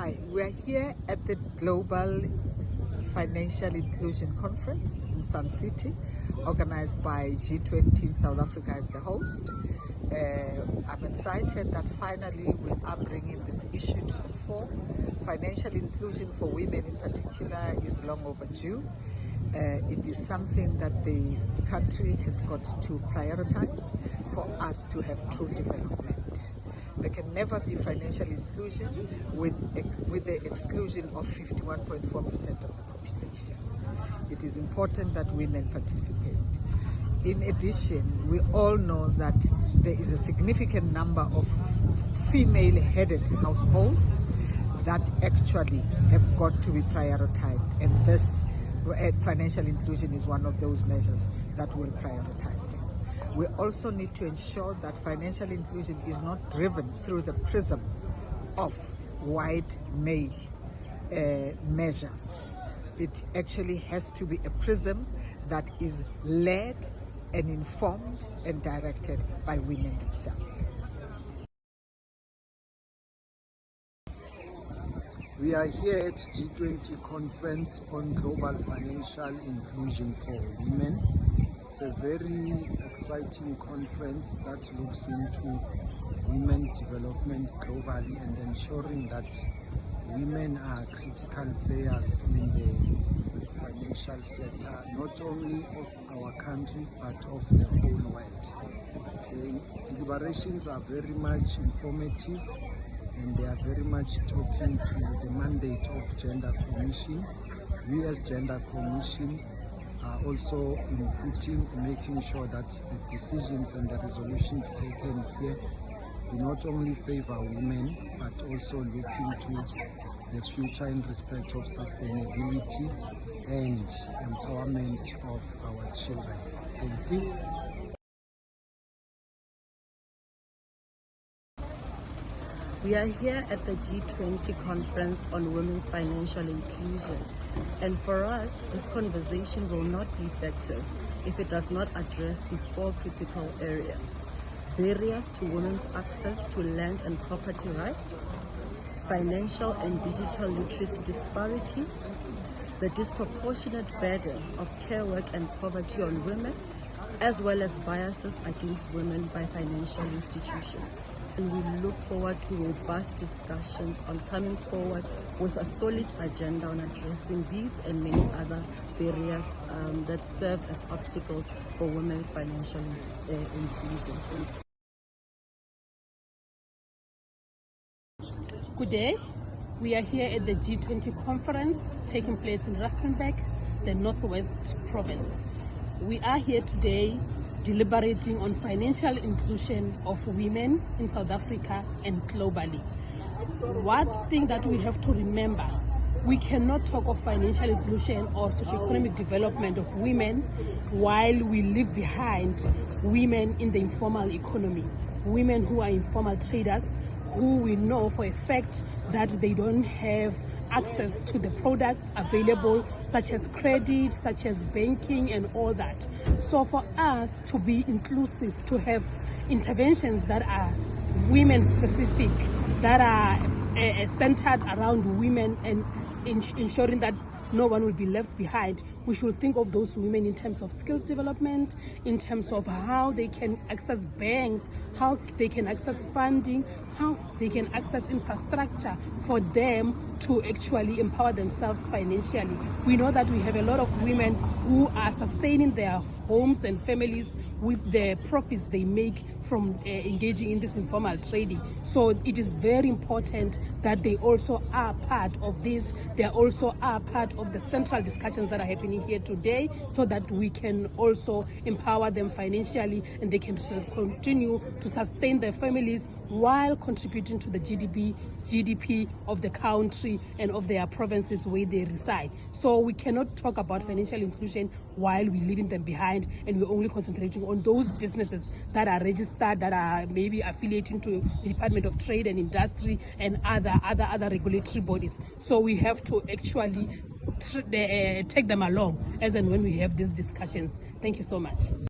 Hi, we are here at the Global Financial Inclusion Conference in Sun City, organized by G20 in South Africa as the host. I'm excited that finally we are bringing this issue to the fore. Financial inclusion for women in particular is long overdue. It is something that the country has got to prioritize for us to have true development. There can never be financial inclusion with the exclusion of 51.4% of the population. It is important that women participate. In addition, we all know that there is a significant number of female-headed households that actually have got to be prioritized, and this financial inclusion is one of those measures that will prioritize them. We also need to ensure that financial inclusion is not driven through the prism of white male measures. It actually has to be a prism that is led and informed and directed by women themselves. We are here at G20 Conference on Global Financial Inclusion for Women. It's a very exciting conference that looks into women development globally and ensuring that women are critical players in the financial sector, not only of our country but of the whole world. The deliberations are very much informative, and they are very much talking to the mandate of Gender Commission. We as Gender Commission are also inputting, making sure that the decisions and the resolutions taken here do not only favor women, but also look into the future in respect of sustainability and empowerment of our children. Thank you. We are here at the G20 Conference on Women's Financial Inclusion, and for us, this conversation will not be effective if it does not address these four critical areas: barriers to women's access to land and property rights, financial and digital literacy disparities, the disproportionate burden of care work and poverty on women, as well as biases against women by financial institutions. And we look forward to robust discussions on coming forward with a solid agenda on addressing these and many other barriers that serve as obstacles for women's financial inclusion. Good day. We are here at the G20 conference taking place in Rustenburg, the Northwest Province. We are here today deliberating on financial inclusion of women in South Africa and globally. One thing that we have to remember, we cannot talk of financial inclusion or socioeconomic development of women while we leave behind women in the informal economy, women who are informal traders, who we know for a fact that they don't have access to the products available, such as credit, such as banking and all that. So for us to be inclusive, to have interventions that are women specific, that are centered around women and ensuring that no one will be left behind, we should think of those women in terms of skills development, in terms of how they can access banks, how they can access funding, how they can access infrastructure for them to actually empower themselves financially. We know that we have a lot of women who are sustaining their homes and families with the profits they make from engaging in this informal trading. So it is very important that they also are part of this. They also are part of the central discussions that are happening here today, so that we can also empower them financially and they can continue to sustain their families while contributing to the GDP of the country and of their provinces where they reside. So we cannot talk about financial inclusion while we're leaving them behind and we're only concentrating on those businesses that are registered, that are maybe affiliating to the Department of Trade and Industry and other regulatory bodies. So we have to actually take them along as and when we have these discussions. Thank you so much.